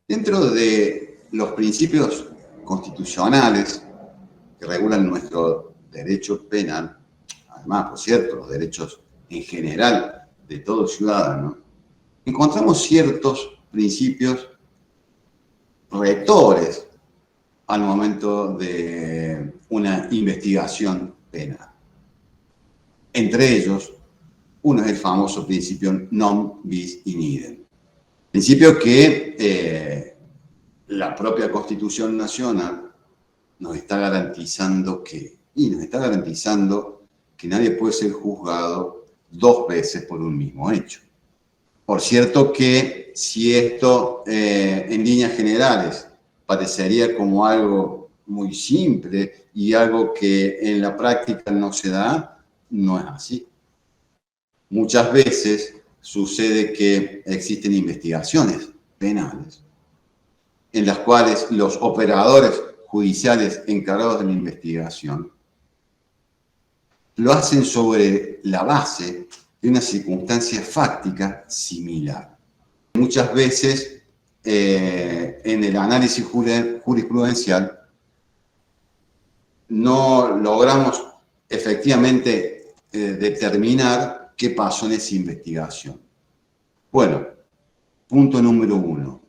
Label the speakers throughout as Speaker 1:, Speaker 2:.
Speaker 1: Dentro de los principios constitucionales que regulan nuestro derecho penal, además, por cierto, los derechos en general de todo ciudadano, encontramos ciertos principios rectores al momento de una investigación penal. Entre ellos, uno es el famoso principio non bis in idem. Principio que la propia Constitución Nacional nos está garantizando que nadie puede ser juzgado dos veces por un mismo hecho. Por cierto que si esto en líneas generales parecería como algo muy simple y algo que en la práctica no se da, no es así. Muchas veces sucede que existen investigaciones penales en las cuales los operadores judiciales encargados de la investigación lo hacen sobre la base de una circunstancia fáctica similar. Muchas veces en el análisis jurisprudencial no logramos efectivamente determinar qué pasó en esa investigación. Bueno, punto número 1.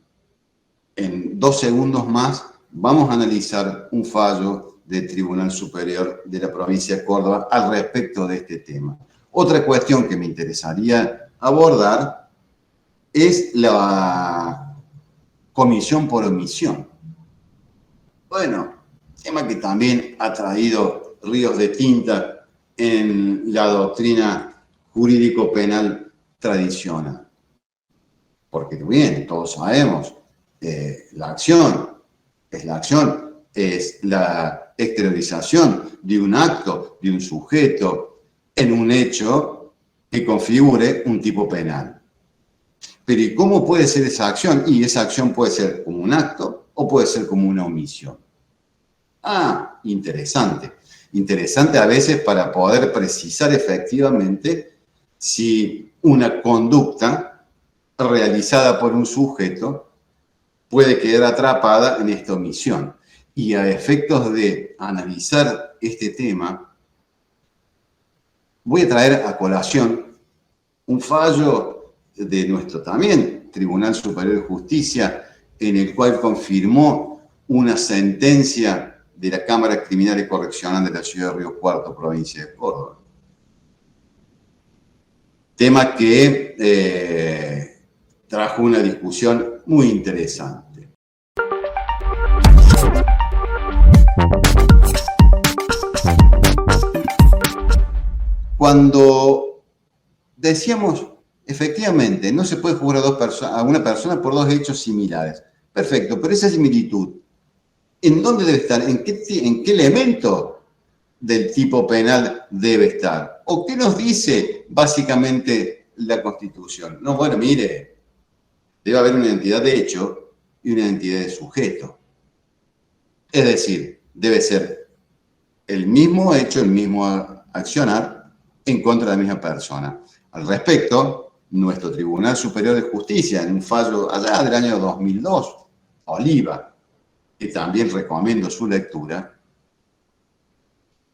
Speaker 1: En 2 segundos más vamos a analizar un fallo del Tribunal Superior de la provincia de Córdoba al respecto de este tema. Otra cuestión que me interesaría abordar es la comisión por omisión. Bueno, tema que también ha traído ríos de tinta en la doctrina jurídico-penal tradicional. Porque bien, todos sabemos, la acción es la exteriorización de un acto, de un sujeto, en un hecho que configure un tipo penal. Pero ¿y cómo puede ser esa acción? Y esa acción puede ser como un acto o puede ser como una omisión. Ah, interesante. Interesante a veces para poder precisar efectivamente si una conducta realizada por un sujeto puede quedar atrapada en esta omisión. Y a efectos de analizar este tema, voy a traer a colación un fallo de nuestro también Tribunal Superior de Justicia, en el cual confirmó una sentencia de la Cámara Criminal y Correccional de la ciudad de Río Cuarto, provincia de Córdoba. Tema que trajo una discusión muy interesante. Cuando decíamos, efectivamente, no se puede juzgar a una persona por dos hechos similares. Perfecto, pero esa similitud, ¿en dónde debe estar? ¿En qué elemento del tipo penal debe estar? ¿O qué nos dice básicamente la Constitución? No, bueno, mire, debe haber una identidad de hecho y una identidad de sujeto. Es decir, debe ser el mismo hecho, el mismo accionar en contra de la misma persona. Al respecto, nuestro Tribunal Superior de Justicia, en un fallo allá del año 2002, Oliva, que también recomiendo su lectura,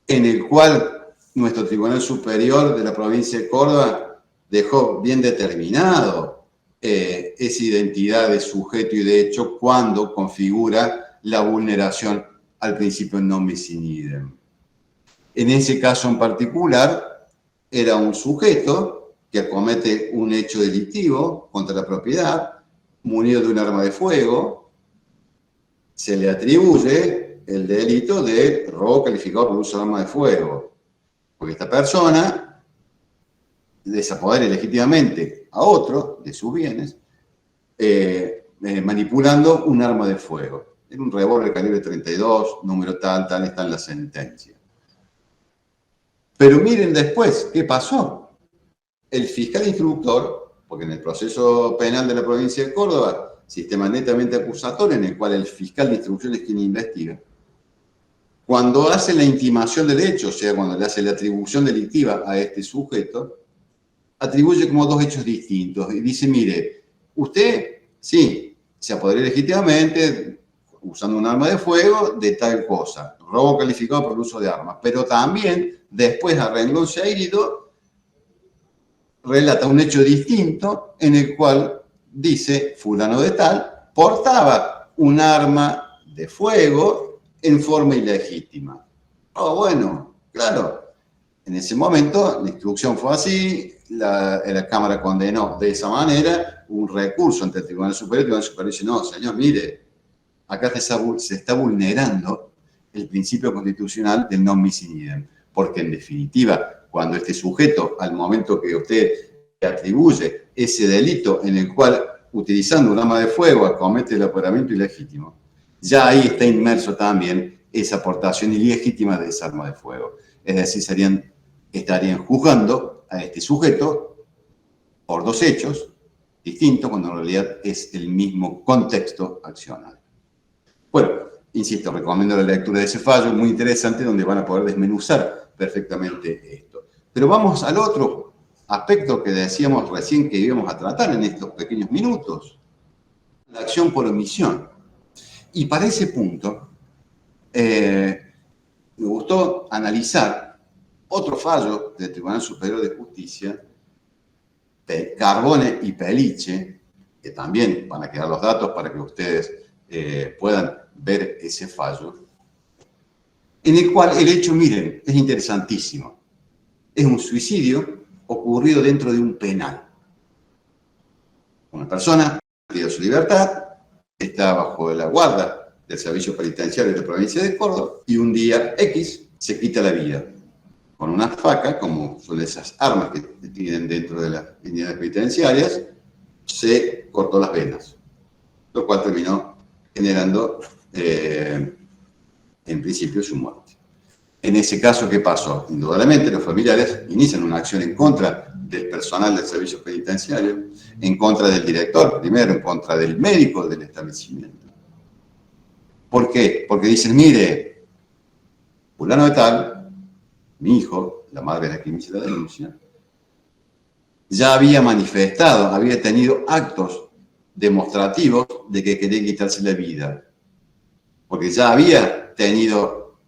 Speaker 1: en el cual nuestro Tribunal Superior de la provincia de Córdoba dejó bien determinado esa identidad de sujeto y de hecho cuando configura la vulneración al principio non bis in idem. En ese caso en particular, era un sujeto que acomete un hecho delictivo contra la propiedad, munido de un arma de fuego, se le atribuye el delito de robo calificado por uso de arma de fuego, porque esta persona desapodera ilegítimamente a otro de sus bienes, manipulando un arma de fuego. Era un revólver calibre 32, número tal, está en la sentencia. Pero miren después, ¿qué pasó? El fiscal instructor, porque en el proceso penal de la provincia de Córdoba, sistema netamente acusatorio en el cual el fiscal de instrucción es quien investiga, Cuando hace la intimación del hecho, o sea, cuando le hace la atribución delictiva a este sujeto, atribuye como dos hechos distintos y dice, mire, usted, sí, se apoderó legítimamente usando un arma de fuego de tal cosa, robo calificado por el uso de armas, pero también después a renglón seguido relata un hecho distinto en el cual dice, fulano de tal, portaba un arma de fuego en forma ilegítima. Oh, bueno, claro, en ese momento la instrucción fue así, la Cámara condenó de esa manera, un recurso ante el Tribunal Superior, el Tribunal Superior dice, no, señor, mire, acá se está vulnerando el principio constitucional del non bis in idem, porque en definitiva, cuando este sujeto, al momento que usted atribuye ese delito en el cual, utilizando un arma de fuego, comete el apoderamiento ilegítimo, ya ahí está inmerso también esa aportación ilegítima de esa arma de fuego. Es decir, estarían juzgando a este sujeto por dos hechos distintos, cuando en realidad es el mismo contexto accional. Bueno, insisto, recomiendo la lectura de ese fallo, muy interesante, donde van a poder desmenuzar perfectamente esto. Pero vamos al otro aspecto que decíamos recién que íbamos a tratar en estos pequeños minutos, la acción por omisión. Y para ese punto, me gustó analizar otro fallo del Tribunal Superior de Justicia, Carbone y Pellice, que también van a quedar los datos para que ustedes puedan ver ese fallo, en el cual el hecho, miren, es interesantísimo. Es un suicidio ocurrido dentro de un penal. Una persona pierde su libertad, está bajo la guarda del Servicio Penitenciario de la provincia de Córdoba y un día X se quita la vida con una faca, como son esas armas que tienen dentro de las unidades penitenciarias, se cortó las venas, lo cual terminó generando, en principio, su muerte. En ese caso, ¿qué pasó? Indudablemente, los familiares inician una acción en contra del personal del servicio penitenciario, en contra del director, primero, en contra del médico del establecimiento. ¿Por qué? Porque dicen, mire, fulano de tal, mi hijo, la madre de la que inicia la denuncia, ya había manifestado, había tenido actos demostrativos de que quería quitarse la vida, porque ya había tenido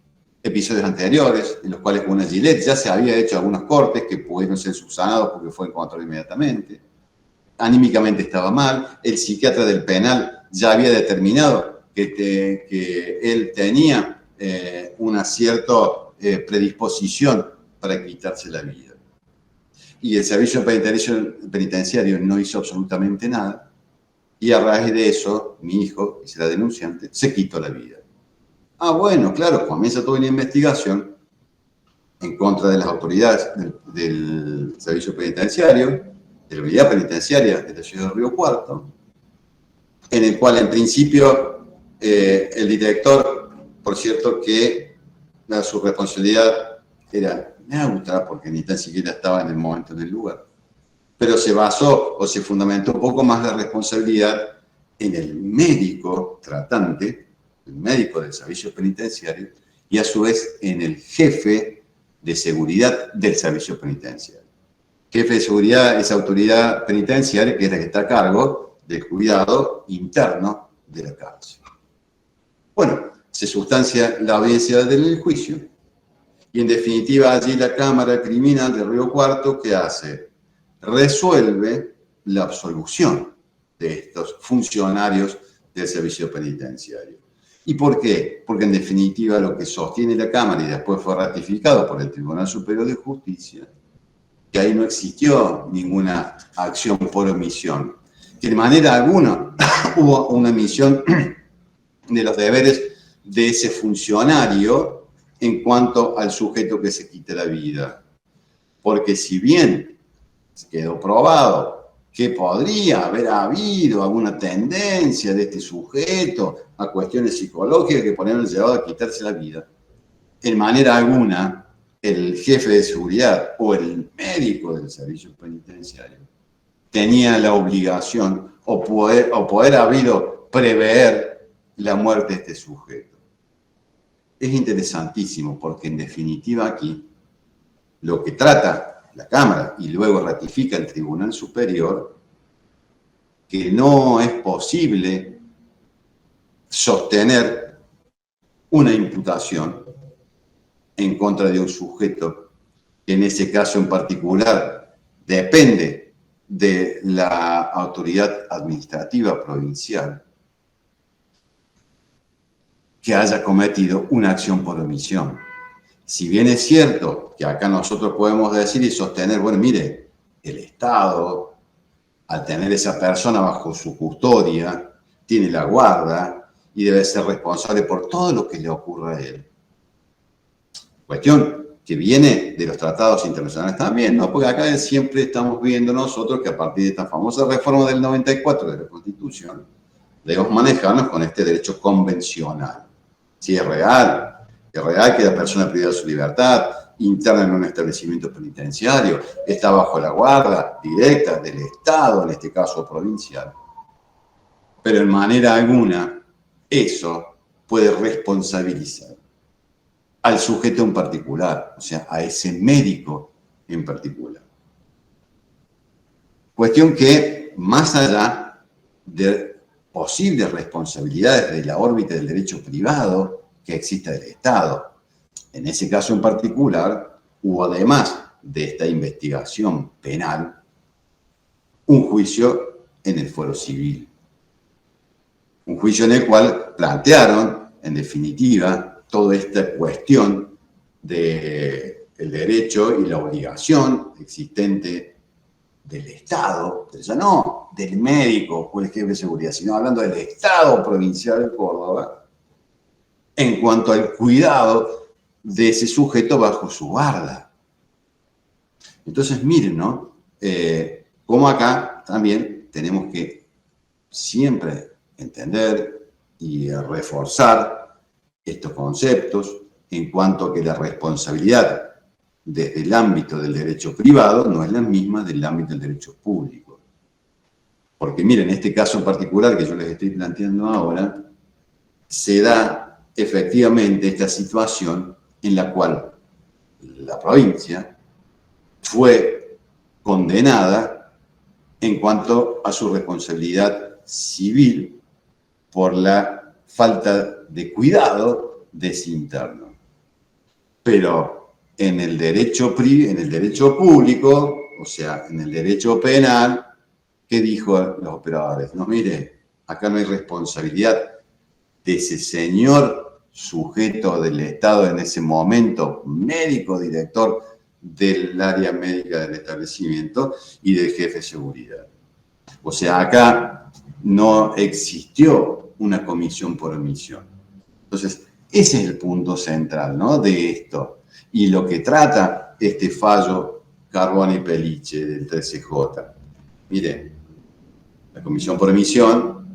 Speaker 1: episodios anteriores en los cuales con una Gillette ya se había hecho algunos cortes que pudieron ser subsanados porque fue encontrado inmediatamente. Anímicamente estaba mal, el psiquiatra del penal ya había determinado que él tenía una cierta predisposición para quitarse la vida. Y el servicio penitenciario no hizo absolutamente nada, y a raíz de eso, mi hijo, que será denunciante, se quitó la vida. Ah, bueno, claro, comienza toda una investigación en contra de las autoridades del servicio penitenciario, de la unidad penitenciaria de la ciudad de Río Cuarto, en el cual en principio el director, por cierto, que su responsabilidad era neutra, porque ni tan siquiera estaba en el momento del lugar, pero se basó o se fundamentó un poco más la responsabilidad en el médico tratante, el médico del servicio penitenciario, y a su vez en el jefe de seguridad del servicio penitenciario. Jefe de seguridad es autoridad penitenciaria, que es la que está a cargo del cuidado interno de la cárcel. Bueno, se sustancia la audiencia del juicio y en definitiva allí la Cámara Criminal de Río Cuarto, ¿qué hace? Resuelve la absolución de estos funcionarios del servicio penitenciario. ¿Y por qué? Porque en definitiva lo que sostiene la Cámara y después fue ratificado por el Tribunal Superior de Justicia, que ahí no existió ninguna acción por omisión, que de manera alguna hubo una omisión de los deberes de ese funcionario en cuanto al sujeto que se quita la vida. Porque si bien quedó probado que podría haber habido alguna tendencia de este sujeto a cuestiones psicológicas que podrían haber llevado a quitarse la vida, en manera alguna el jefe de seguridad o el médico del servicio penitenciario tenía la obligación o poder habido prever la muerte de este sujeto. es interesantísimo porque en definitiva aquí lo que trata la Cámara y luego ratifica el Tribunal Superior, que no es posible sostener una imputación en contra de un sujeto que en ese caso en particular depende de la autoridad administrativa provincial, que haya cometido una acción por omisión. Si bien es cierto que acá nosotros podemos decir y sostener, bueno, mire, el Estado, al tener esa persona bajo su custodia, tiene la guarda y debe ser responsable por todo lo que le ocurra a él. Cuestión que viene de los tratados internacionales también, ¿no? Porque acá siempre estamos viendo nosotros que a partir de esta famosa reforma del 94 de la Constitución, debemos manejarnos con este derecho convencional. Si es real que la persona privada de su libertad, interna en un establecimiento penitenciario, está bajo la guarda directa del Estado, en este caso provincial. Pero en manera alguna, eso puede responsabilizar al sujeto en particular, o sea, a ese médico en particular. Cuestión que, más allá de posibles responsabilidades de la órbita del derecho privado que exista del Estado, en ese caso en particular, hubo además de esta investigación penal, un juicio en el fuero civil. Un juicio en el cual plantearon, en definitiva, toda esta cuestión del derecho y la obligación existente del Estado, pero ya no del médico o el jefe de seguridad, sino hablando del Estado provincial de Córdoba, en cuanto al cuidado de ese sujeto bajo su guarda. Entonces, miren, ¿no? Como acá también tenemos que siempre entender y reforzar estos conceptos en cuanto a que la responsabilidad desde el ámbito del derecho privado no es la misma del ámbito del derecho público. Porque miren, en este caso en particular que yo les estoy planteando ahora, se da efectivamente esta situación en la cual la provincia fue condenada en cuanto a su responsabilidad civil por la falta de cuidado de ese interno. Pero en el derecho público, o sea, en el derecho penal, ¿qué dijo los operadores? No, mire, acá no hay responsabilidad de ese señor sujeto del Estado en ese momento, médico, director del área médica del establecimiento y del jefe de seguridad. O sea, acá no existió una comisión por omisión. Entonces, ese es el punto central, ¿no?, de esto. Y lo que trata este fallo Carbone y Pelice del 13J. Miren, la comisión por omisión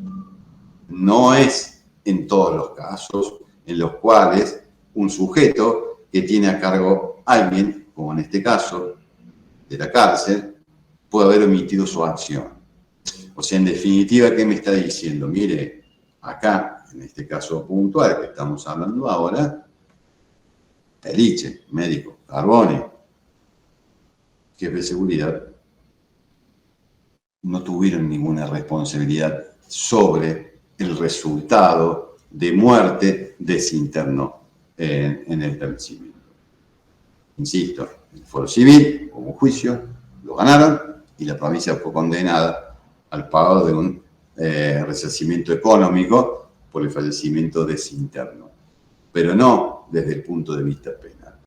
Speaker 1: no es en todos los casos en los cuales un sujeto que tiene a cargo a alguien, como en este caso, de la cárcel, puede haber omitido su acción. O sea, en definitiva, ¿qué me está diciendo? Mire, acá, en este caso puntual que estamos hablando ahora, Pelice, médico, Carbone, jefe de seguridad, no tuvieron ninguna responsabilidad sobre el resultado de muerte de ese interno en el establecimiento. Insisto, el fuero civil, hubo un juicio, lo ganaron y la provincia fue condenada al pago de un resarcimiento económico por el fallecimiento de ese interno, pero no desde el punto de vista penal.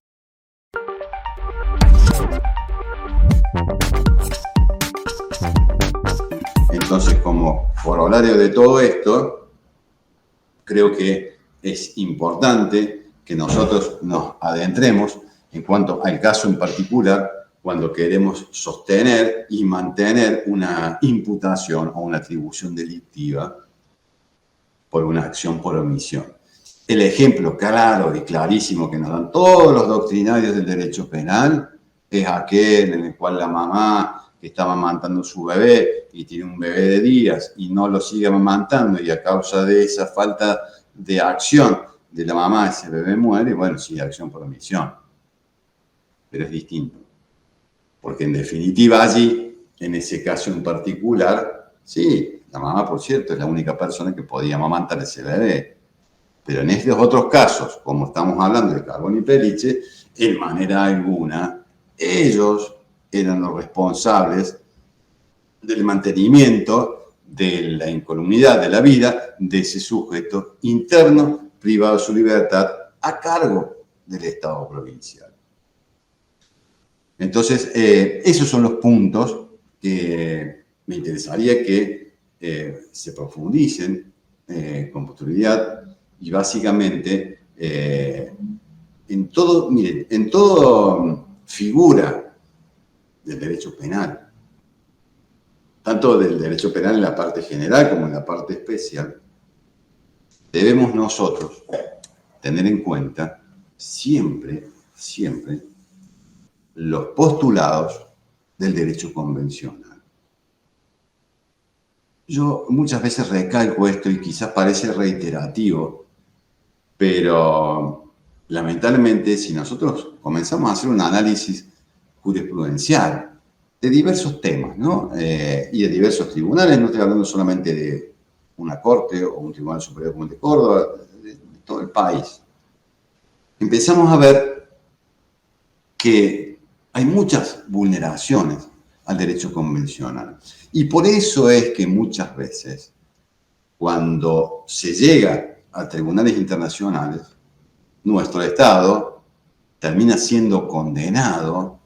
Speaker 1: Entonces, como corolario de todo esto, creo que es importante que nosotros nos adentremos en cuanto al caso en particular cuando queremos sostener y mantener una imputación o una atribución delictiva por una acción por omisión. El ejemplo claro y clarísimo que nos dan todos los doctrinarios del derecho penal es aquel en el cual la mamá que está amamantando su bebé y tiene un bebé de días y no lo sigue amamantando y a causa de esa falta de acción de la mamá, ese bebé muere, bueno, sí, acción por omisión. Pero es distinto. Porque en definitiva allí, en ese caso en particular, sí, la mamá, por cierto, es la única persona que podía amamantar ese bebé. Pero en estos otros casos, como estamos hablando de Carbone y Peliche, en manera alguna, ellos eran los responsables del mantenimiento de la incolumidad de la vida de ese sujeto interno, privado de su libertad, a cargo del Estado provincial. Entonces, esos son los puntos que me interesaría que se profundicen con posterioridad y básicamente en todo, miren, en toda figura del derecho penal, tanto del derecho penal en la parte general como en la parte especial, debemos nosotros tener en cuenta siempre, siempre, los postulados del derecho convencional. Yo muchas veces recalco esto y quizás parece reiterativo, pero lamentablemente si nosotros comenzamos a hacer un análisis jurisprudencial de diversos temas, ¿no? Y de diversos tribunales, no estoy hablando solamente de una corte o un tribunal superior como el de Córdoba, de todo el país, empezamos a ver que hay muchas vulneraciones al derecho convencional. Y por eso es que muchas veces, cuando se llega a tribunales internacionales, nuestro Estado termina siendo condenado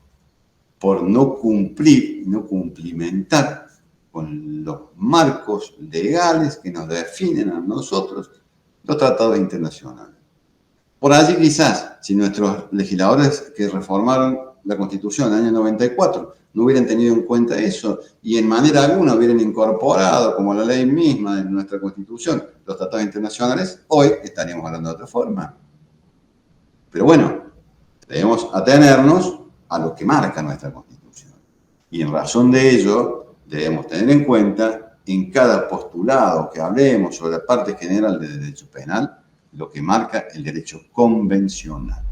Speaker 1: por no cumplir, no cumplimentar con los marcos legales que nos definen a nosotros los tratados internacionales. Por allí quizás, si nuestros legisladores que reformaron la Constitución en el año 94 no hubieran tenido en cuenta eso y en manera alguna hubieran incorporado, como la ley misma de nuestra Constitución, los tratados internacionales, hoy estaríamos hablando de otra forma. Pero bueno, debemos atenernos a lo que marca nuestra Constitución. Y en razón de ello, debemos tener en cuenta en cada postulado que hablemos sobre la parte general del derecho penal, lo que marca el derecho convencional.